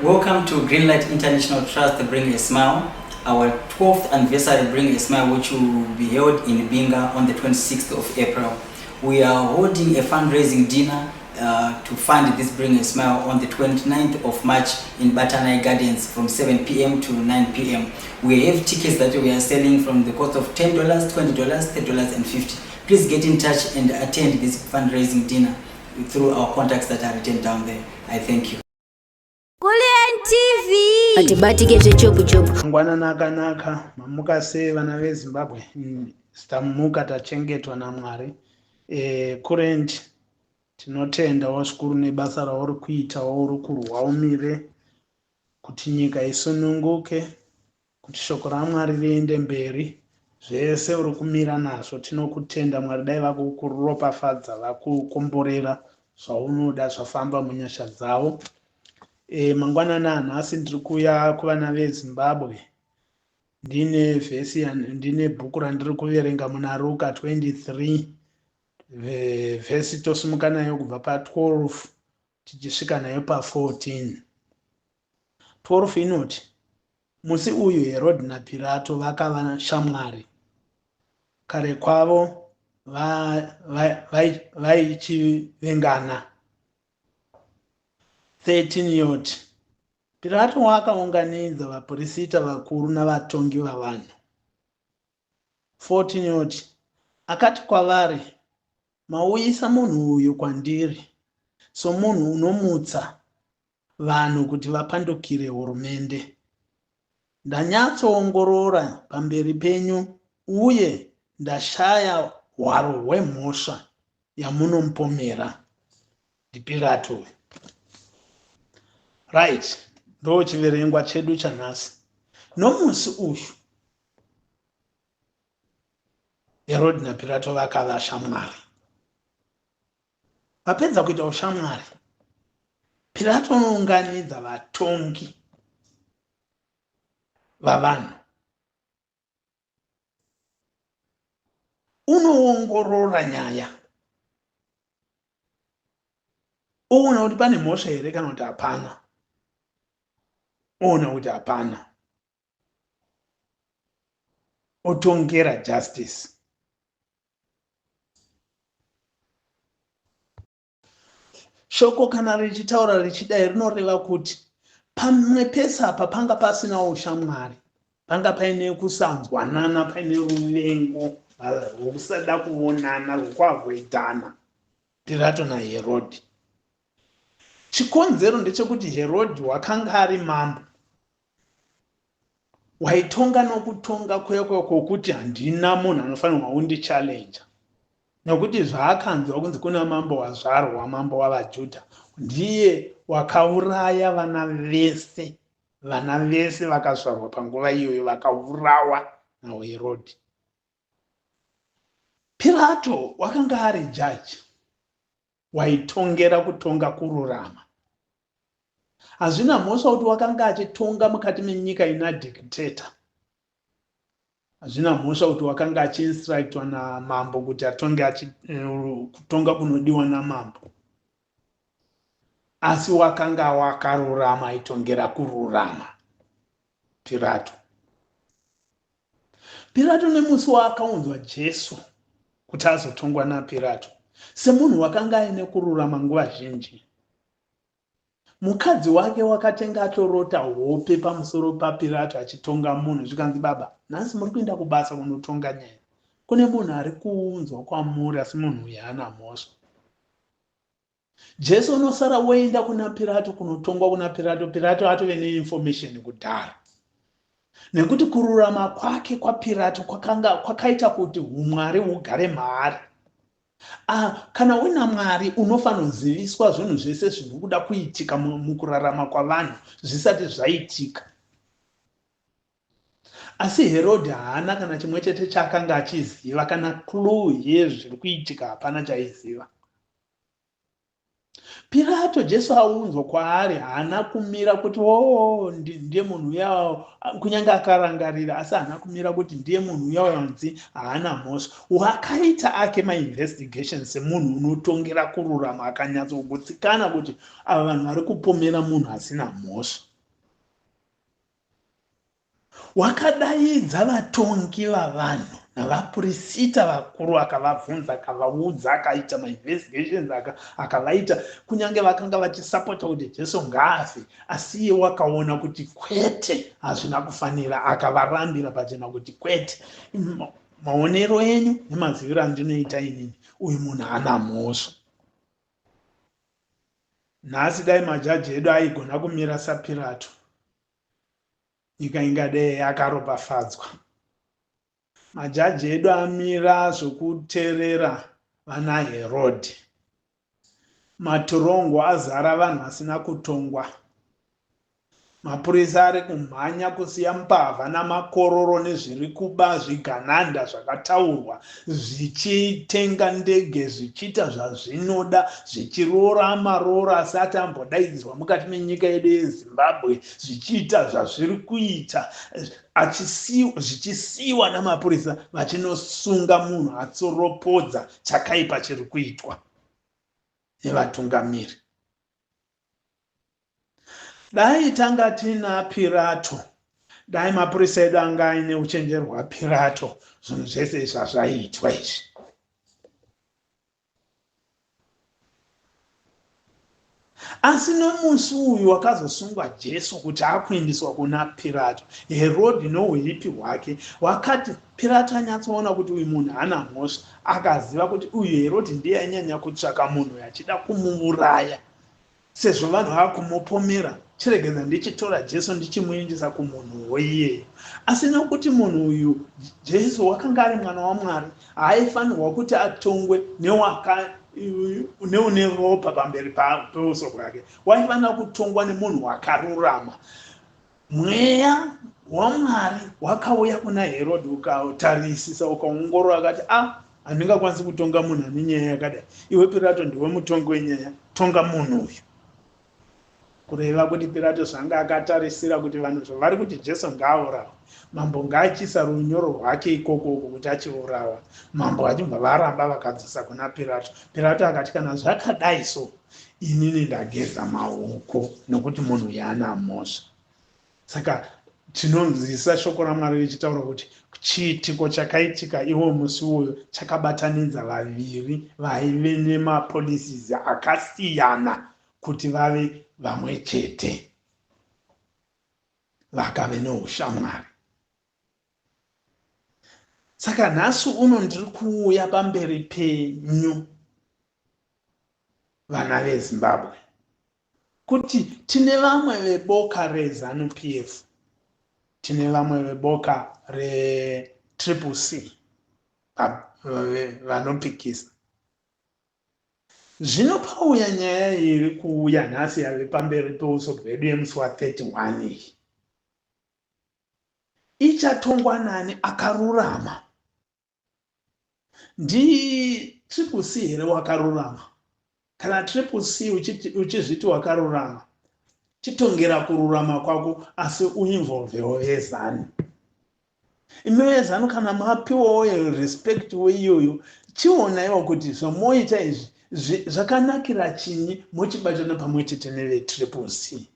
Welcome to Greenlight International Trust Bring a Smile, our 12th anniversary Bring a Smile, which will be held in Binga on the 26th of April. We are holding a fundraising dinner to fund this Bring a Smile on the 29th of March in Batanai Gardens from 7 p.m. to 9 p.m. We have tickets that we are selling from the cost of $10, $20, $30, and $50. Please get in touch and attend this fundraising dinner through our contacts that are written down there. I thank you. TV atibatike chopu ngwana naka mamuka se vana veZimbabwe stamuka tachengetwa naMwari current tinotenda wazvikuru nebasa rauri kuita wauri kurwa umire kuti nyika isununguke kuti shoko raMwari riende mberi zvese uri kumira nazvo tinokutenda Mwari dai vakukuropafadza vakukomborera zvaunoda zvafamba munyasha dzavo. Mangwanana nhasi ndiri kuya kuvana veZimbabwe ndine bhuku randiri kuverenga muna Luka 23 vhesi tosumuka nayo kubva pa12 tichisvika nayo pa14. 12 inoti musi uyu Herodhi naPirato vakava shamwari. Kare kwavo vaichivengana. 13 yoti Pirato wakaunganidza vaprista vakuru navatongi vavanhu. 14 yoti akati kwavari, mauyisa munhu uyu kwandiri somunhu unomutsa vanhu kuti vapandukire hurumende. Ndanyatsoongorora pamberi penyu uye ndashaya hwaro hwemhosva yamunomupomera. NdiPirato. Right, ndo chiverengwa chedu chanhasi. Nomusi uyu Herodhi naPirato vakava shamwari. Vapedza kuita ushamwari, Pirato unounganidza vatongi vavanhu. Unoongorora nyaya. Oona kuti pane mhosva here kana kuti hapana. Ona kuti hapana. Otongera justice. Shoko kana richitaura richidai rinoreva kuti pamwe pese apa panga pasina ushamwari, panga paine kusanzwanana, paine ruvengo rwokusada kuonana, rwokuavhoidhana. Pirato naHerodhi. Chikonzero ndechekuti Herodhi wakanga ari mambo waitonga nokutonga kwokuti handina munhu anofanirwa kundichalenja, nekuti zvaakanzwa kunzi kuna mambo wazvarwa, mambo wavaJudha, ndiye wakauraya vana vese vakazvarwa panguva iyoyo vakaurawa naHerodhi. Pirato wakanga ari jaji waitongera kutonga kururama. Hazvina mhosva kuti wakanga achitonga mukati menyika ina dictator. Hazvina mhosva kuti wakanga achiinstructwa namambo kuti atonge kutonga kunodiwa namambo. Asi wakanga wakarurama aitongera kururama. Pirato. Pirato nemusi waakaunzwa Jesu kuti azotongwa naPirato, semunhu wakanga aine kururama nguva zhinji. Mukadzi wake wakatenga atorota hope pamusoro paPirato achitonga munhu, zvikanzi baba, nhasi muri kuenda kubasa kunotonga nyaya. Kune munhu ari kuunzwa kwamuri asi munhu uyu haana mhosva. Jesu unosara woenda kuna Pirato kunotongwa kuna Pirato. Pirato atove neinformation kudhara. Nekuti kururama kwake kwaPirato kwakaita kuti umwari hugare maari. Kana una Mwari unofanira kuziviswa zvinhu zvese zviri kuda kuitika mukurarama kwavanhu zvisati zvaitika. Asi Herodhi haana kana chimwe chete chaakanga achiziva, kana clue yezviri kuitika hapana chaiziva. Pirato Jesu aunzwa kwaari haana kumira kuti ndiye munhu uya, kunyange akarangarira, asi haana kumira kuti ndiye munhu uya wanzi haana mhosva. Wakaita ake mainvestigation semunhu unotongera kururama, akanyatsogutsikana kuti ava vanhu vari kupomera munhu asina mhosva. Wakadaidza vatongi vavanhu navapurisita vakuru, akavabvunza, akavaudza, akaita mainvestigations, akavaita kunyange vakanga vachisapota kuti Jesu ngaafe, asi iye wakaona kuti kwete, hazvina kufanira, akavarambira pachena kuti kwete, maonero enyu nemaziviro andinoita inini, uyu munhu hana mhosva. Nhasi dai majaji edu aigona kumira saPirato, nyika ingadai yakaropafadzwa. Majaji edu amira zvokuteerera vana Herodhi. Matorongo azara vanhu vasina kutongwa. Mapurisa ari kumhanya kusiya mbavha namakororo nezviri kuba zvigananda zvakataurwa, zvichitenga ndege, zvichiita zvazvinoda, zvichiroora maroro asati ambodaidzwa mukati menyika yedu yeZimbabwe, zvichiita zvazviri kuita, zvichisiyiwa namapurisa vachinosunga munhu atsoropodza chakaipa chiri kuitwa nevatungamiri. Dai tanga tina Pirato, dai mapurisa edu anga aine uchenjeri hwaPirato, zvinhu zvese zvazvaitwa izvi. Asi nomusi uyu wakazosungwa Jesu kuti akuendeswa kuna Pirato, Herodhi nouipi hwake wakati Pirato anyatsoona kuti uyu munhu hana mhosva, akaziva kuti uyu Herodhi ndiye anyanya kutsvaka munhu achida kumuuraya. Sezvo vanhu vakumupomera, chiregedza ndichitora Jesu ndichimuendesa kumunhu woiyeyo. Asi nokuti munhu uyu Jesu wakanga ari mwana waMwari, haifanirwa kuti atongwe neune ropa pamberi peuso hwake. Waifanira kutongwa nemunhu wakarurama. Mweya waMwari wakauya kuna Herodhi, ukatarisisa, ukaongorora, akati handingakwanisi kutonga munhu ane nyaya yakadai. Iwe Pirato ndiwe mutongi wenyaya, tonga munhu uyu. Kureva kuti Pirato zvanga akatarisira kuti vanhu zvavari kuti Jesu ngaaurawa, mambo ngaachisa runyoro rwake ikoko kuti achiurawa. Mambo achibva varamba vakadzosa kuna Pirato. Pirato akati kana zvakadai so, inini ndageza maoko nokuti munhu yaana mhosva. Saka tinonzwisa shoko raMwari richitaura kuti chiitiko chakaitika iwo musi uyo chakabatanidza vaviri vaive nemapolicies akasiyana kuti vave vamwe chete, vakave neushamwari. Saka nhasi uno ndiri kuuya pamberi penyu vana veZimbabwe kuti tine vamwe veboka reZANU-PF, tine vamwe veboka reCCC vanopikisa. Zvino pauya nyaya iri kuuya nhasi yave pamberi peuso hwedu yemusi wa31 iyi, ichatongwa nani akarurama? NdiCCC here wakarurama? Kana CCC uchizviti wakarurama, chitongera kururama kwako, asi uinvolvewo vezanu. Imi vezanu kana mapiwawo respect weiyoyo, chionaiwo kuti zvomoita izvi zvakanakira chinyi mochibatana pamwe chete neveCCC,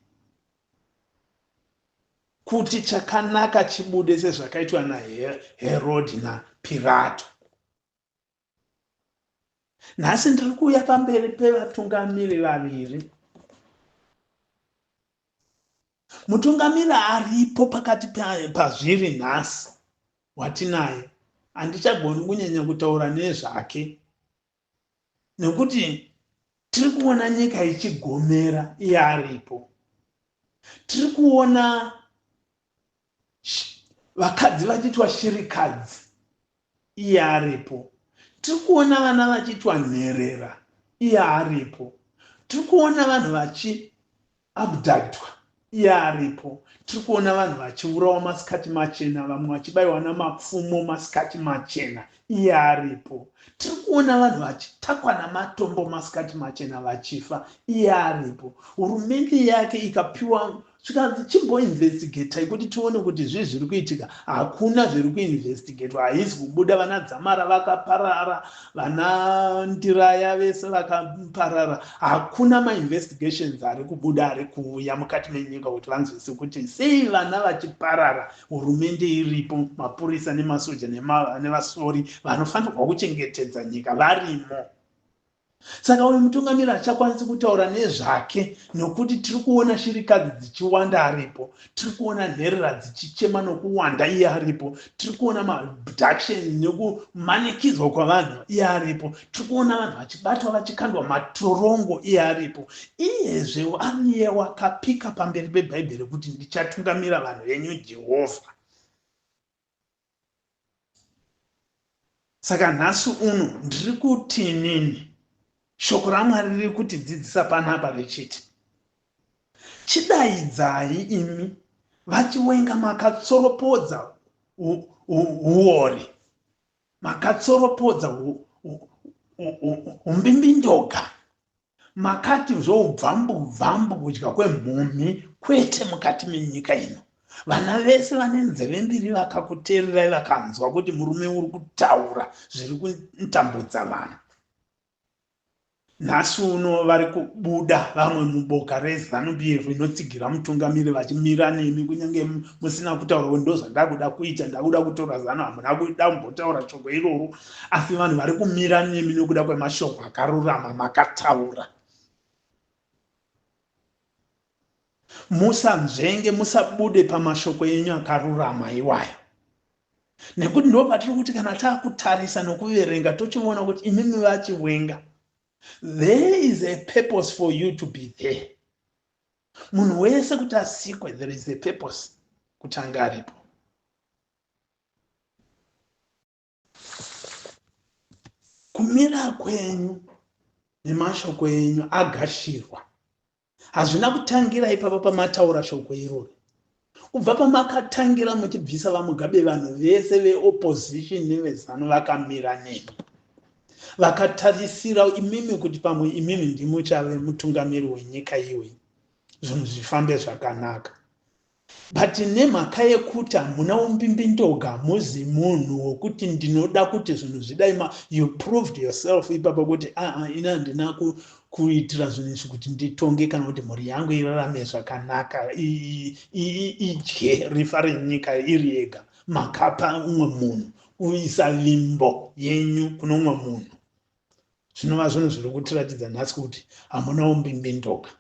kuti chakanaka chibude sezvakaitwa naHerodhi naPirato. Nhasi ndiri kuuya pamberi pevatungamiri vaviri. Mutungamiri aripo pakati pazviri nhasi watinaye, handichagoni kunyanya kutaura nezvake, nekuti tiri kuona nyika ichigomera iye aripo. Tiri kuona vakadzi vachiitwa shirikadzi iye aripo. Tiri kuona vana vachiitwa nherera iye aripo. Tiri kuona vanhu vachiabductwa iye aripo. Tiri kuona vanhu vachiurawa masikati machena, vamwe vachibayiwa namapfumo masikati machena iye aripo. Tiri kuona vanhu vachitakwa namatombo masikati machena vachifa iye aripo. Hurumende yake ikapiwa zvikanzi chimboinvestigatai kuti tione kuti zviri kuitika. Hakuna zviri kuinvestigatwa, haisi kubuda vana Dzamara vakaparara, vana Ndiraya vese vakaparara. Hakuna mainvestigations ari kubuda ari kuuya mukati menyika kuti vanzwise kuti sei vana vachiparara, hurumende iripo, mapurisa nemasoja nevasori vanofanirwa kuchengetedza nyika varimo. Saka uyu mutungamiri achakwanisi kutaura nezvake, nokuti tiri kuona shirikadzi dzichiwanda aripo, tiri kuona nherera dzichichema nokuwanda iye aripo, tiri kuona maabduction nekumanikidzwa kwavanhu iye aripo, tiri kuona vanhu vachibatwa vachikandwa matorongo iye aripo. Iyezve ariye wakapika pamberi peBhaibheri kuti ndichatungamira vanhu venyu Jehovha. Saka nhasi uno ndiri kuti inini shoko raMwari riri kutidzidzisa panapa richiti, chidaidzai imi vachiwenga makatsoropodza uori, makatsoropodza umbimbindoga, makati zvoubvambu kudya kwemhumhi kwete mukati menyika ino. Vana vese vane nzeve mbiri vakakuteererai vakanzwa kuti murume uri kutaura zviri kutambudza vanhu. Nhasi uno vari kubuda vamwe muboka reZANU-PF inotsigira mutungamiri vachimira nemi kunyange musina kutaura kuti ndozvandakuda kuita, ndakuda kutora ZANU, hamuna kuda kumbotaura shoko iroro, asi vanhu vari kumira nemi nokuda kwemashoko akarurama makataura. Musanzvenge, musabude pamashoko enyu akarurama iwayo, nekuti ndo patiri kuti kana taakutarisa nokuverenga tochiona kuti imimi vachiwenga. There is a purpose for you to be there. Munhu wese kuti asikwe, there is a purpose kuti ange aripo. Kumira kwenyu nemashoko enyu agashirwa hazvina kutangira ipapa pamataura shoko iroro. Kubva pamakatangira muchibvisa vaMugabe, vanhu vese veopposition nevezanu vakamira nemi, vakatarisira imimi kuti pamwe imimi ndimuchave mutungamiri wenyika iwe, zvinhu zvifambe zvakanaka. But nemhaka yekuti hamuna umbimbindoga, muzi munhu wokuti ndinoda kuti zvinhu zvidai, you proved yourself ipapa kuti ina handina kuitira zvinhu izvi kuti nditonge kana kuti mhuri yangu irarame zvakanaka, idye rifa renyika iri yega. Makapa umwe munhu, uisa limbo yenyu kuno umwe munhu. Zvinova zvinhu zviri kutiratidza nhasi kuti hamuna umbimbindoga.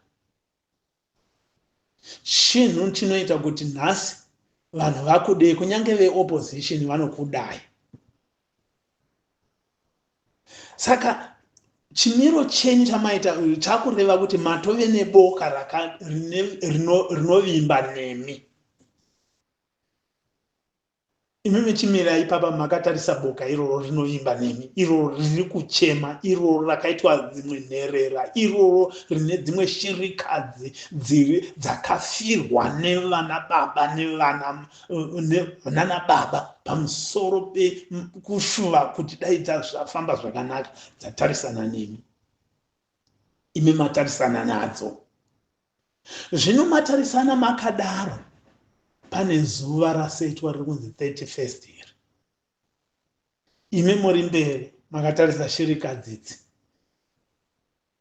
Chinhu chinoita kuti nhasi vanhu vakudei, kunyange veopposition vanokudai. Saka chimiro chenyu chamaita chakureva kuti matove neboka rinovimba nemi. Imimi chimira ipapa makatarisa boka iroro rinovimba nemi, iroro riri kuchema, iroro rakaitwa dzimwe nherera, iroro rine dzimwe shirikadzi dzakafirwa nevana baba nevana baba pamusoro pekushuva kuti dai zvafamba zvakanaka, dzatarisana nemi. Imi matarisana nadzo. Zvino matarisana makadaro, pane zuva rasetwa riri kunzi 31st iri. Imi muri mberi makatarisa shirikadzi idzi,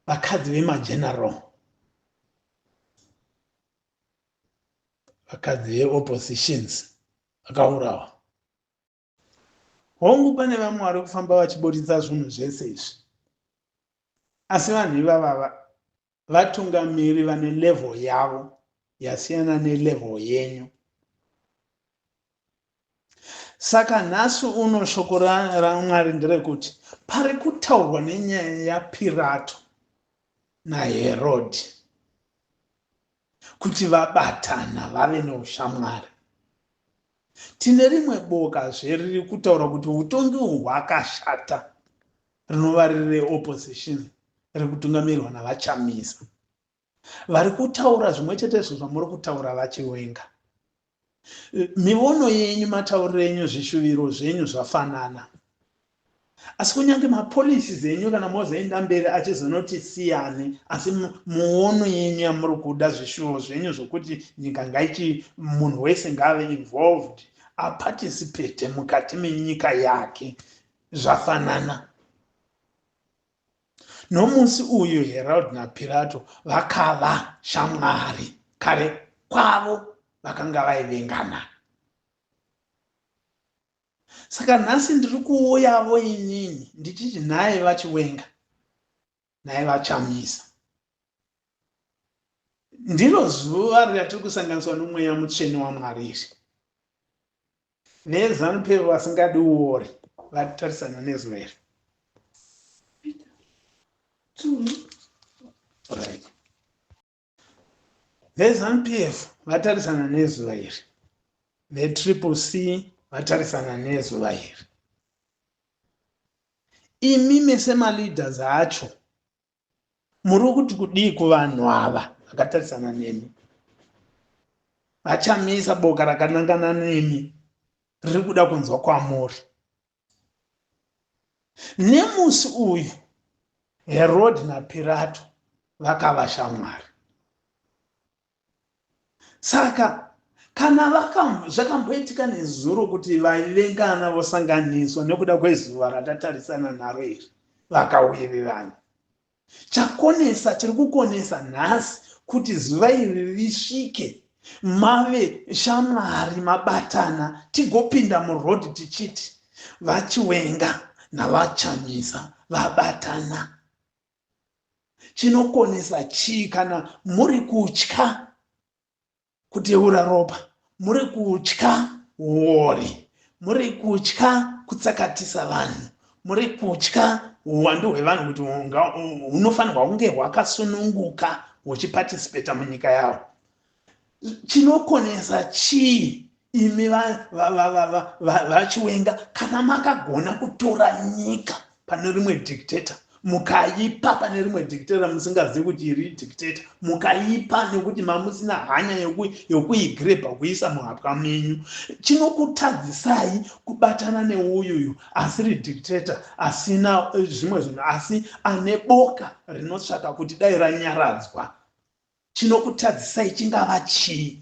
vakadzi vemageneral, vakadzi veoppositions vakaurawa. Hongu pane vamwe vari kufamba vachiburitsa zvinhu zvese izvi, asi vanhu ivava vatungamiri vane level yavo yasiyana nelevel yenyu. Saka nhasi uno shoko raMwari nderekuti pari kutaurwa nenyaya yaPirato naHerodhi kuti vabatana vave neushamwari. Tine rimwe boka riri kutaura kuti utongi hwakashata, rinova riri opposition, riri kutungamirwa navaChamisa. Vari kutaura zvimwe chetezvo zvamuri kutaura vachiwenga. Mivono yenyu, matauriro enyu, zvishuviro zvenyu zvafanana. asi kunyange mapolisi enyu kana mozoenda mberi achizonoti siyane, asi muono yenyu yamuri kuda zvishuwo zvenyu zvokuti nyika ngaichi munhu wese ngave involved aparticipate mukati menyika yake zvafanana. Nomusi uyu Herod naPirato vakava shamwari, kare kwavo vakanga vaivengana. Saka nhasi ndiri kuuyavo inini ndichiti naye vachiwenga, naye vachamisa. Ndiro zuva ratiri kusanganiswa nomweya mutsvene waMwari iri. VeZANU-PF vasingadi uore vatarisana nezuva iri. VeZANU-PF vatarisana nezuva iri. VeCCC vatarisana nezuva iri. Imi mese maleaders acho muri kuti kudii kuvanhu ava vakatarisana nemi? Vachamisa boka rakanangana nemi riri kuda kunzwa kwamuri. Nemusi uyu Herod naPirato vakava shamwari. Saka kana zvakamboitika nezuro kuti vaivengana vosanganiswa nekuda kwezuva ratatarisana naro iri vakawirirana, chakonesa chiri kukonesa nhasi kuti zuva iri risvike mave shamwari mabatana, tigopinda murodhi tichiti vachiwenga navachamisa vabatana. Chinokonesa chii kana muri kutya kuteura ropa, muri kutya uori, muri kutya kutsakatisa vanhu, muri kutya uwandu hwevanhu kuti hunofanirwa kunge hwakasununguka huchipatisipeta munyika yavo. Chinokonesa chii imi vachiwenga kana makagona kutora nyika pane rimwe dictator mukaipa pane rimwe dictator musingazivi kuti iri dictator, mukaipa nekuti mamusina hanya yokuigrebha kuisa muhapwa menyu? Chinokutadzisai kubatana neuyuyu asiri dictator, asina zvimwe zvinhu, asi ane boka rinotsvaka kuti dai ranyaradzwa? Chinokutadzisai chingava chii?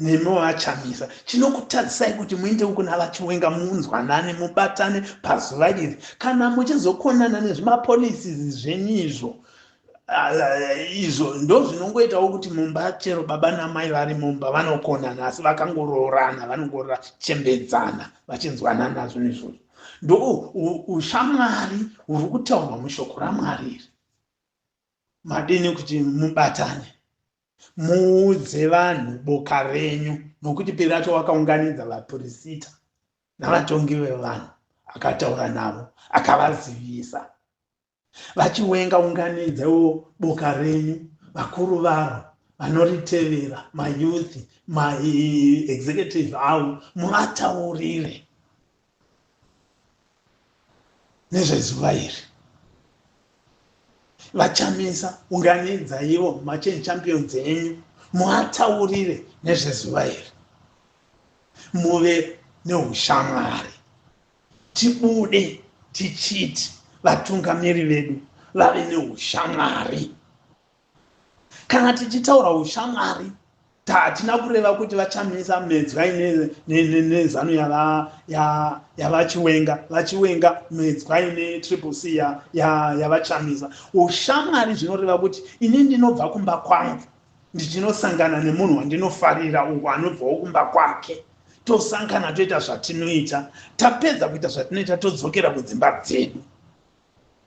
Nemi vachamisa chinokutadzisai kuti muinde uku navachiwenga munzwanane mubatane pazuva iri? Kana muchizokonana nezvimapolisi zvenyizvo, izvo ndo zvinongoitawo kuti mumba chero baba namai vari mumba vanokonana asi vakangoroorana, vanongorachembedzana vachinzwanana nazvo nezvozvo. Ndo ushamwari huri kutaurwa mushoko raMwari iri. Madini kuti mubatane, muudze vanhu boka renyu, nokuti Pirato wakaunganidza vapurisita navatongi vevanhu akataura navo akavazivisa. Vachiwenga unganidzewo boka renyu, vakuru varo vanoritevera, mayouth, executive avo, muvataurire nezvezuva iri. Vachamisa unganidza ivo machange champions enyu, muvataurire nezvezuva iri. Muve neushamwari, tibude tichiti vatungamiri vedu vave neushamwari. Kana tichitaura ushamwari, hatina kureva kuti vachamisa medzwai nezanu yavachiwenga, vachiwenga medzwai neCCC yavachamisa. Ushamwari zvinoreva kuti ini ndinobva kumba kwangu ndichinosangana nemunhu wandinofarira uko anobvawo kumba kwake, tosangana toita zvatinoita, tapedza kuita zvatinoita todzokera kudzimba dzedu.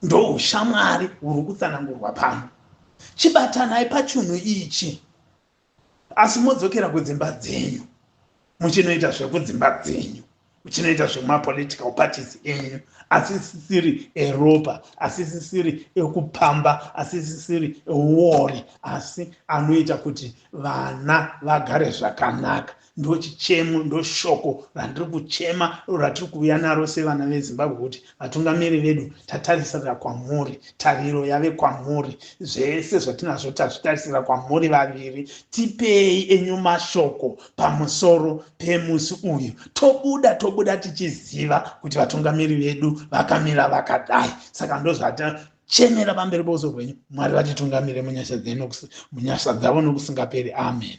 Ndo ushamwari huri kutsanangurwa pano. Chibatanai pachinhu ichi, asi modzokera kudzimba dzenyu, muchinoita zvekudzimba dzenyu, muchinoita zvemapolitical parties enyu, asisiri eropa, asisiri ekupamba, asisiri ewori, asi anoita kuti vana vagare zvakanaka. Ndo chichemo, ndo shoko randiri kuchema ratiri kuuya naro sevana veZimbabwe, kuti vatungamiri vedu tatarisira kwamuri, tariro yave kwamuri, zvese zvatinazvo tazvitarisira kwamuri vaviri. Tipei enyu mashoko pamusoro pemusi uyu. Tobuda tichiziva kuti vatungamiri vedu vakamira vakadai. Saka ndozvatachemera pamberi peuso hwenyu. Mwari vatitungamire munyasha dzavo nokusingaperi. Amen.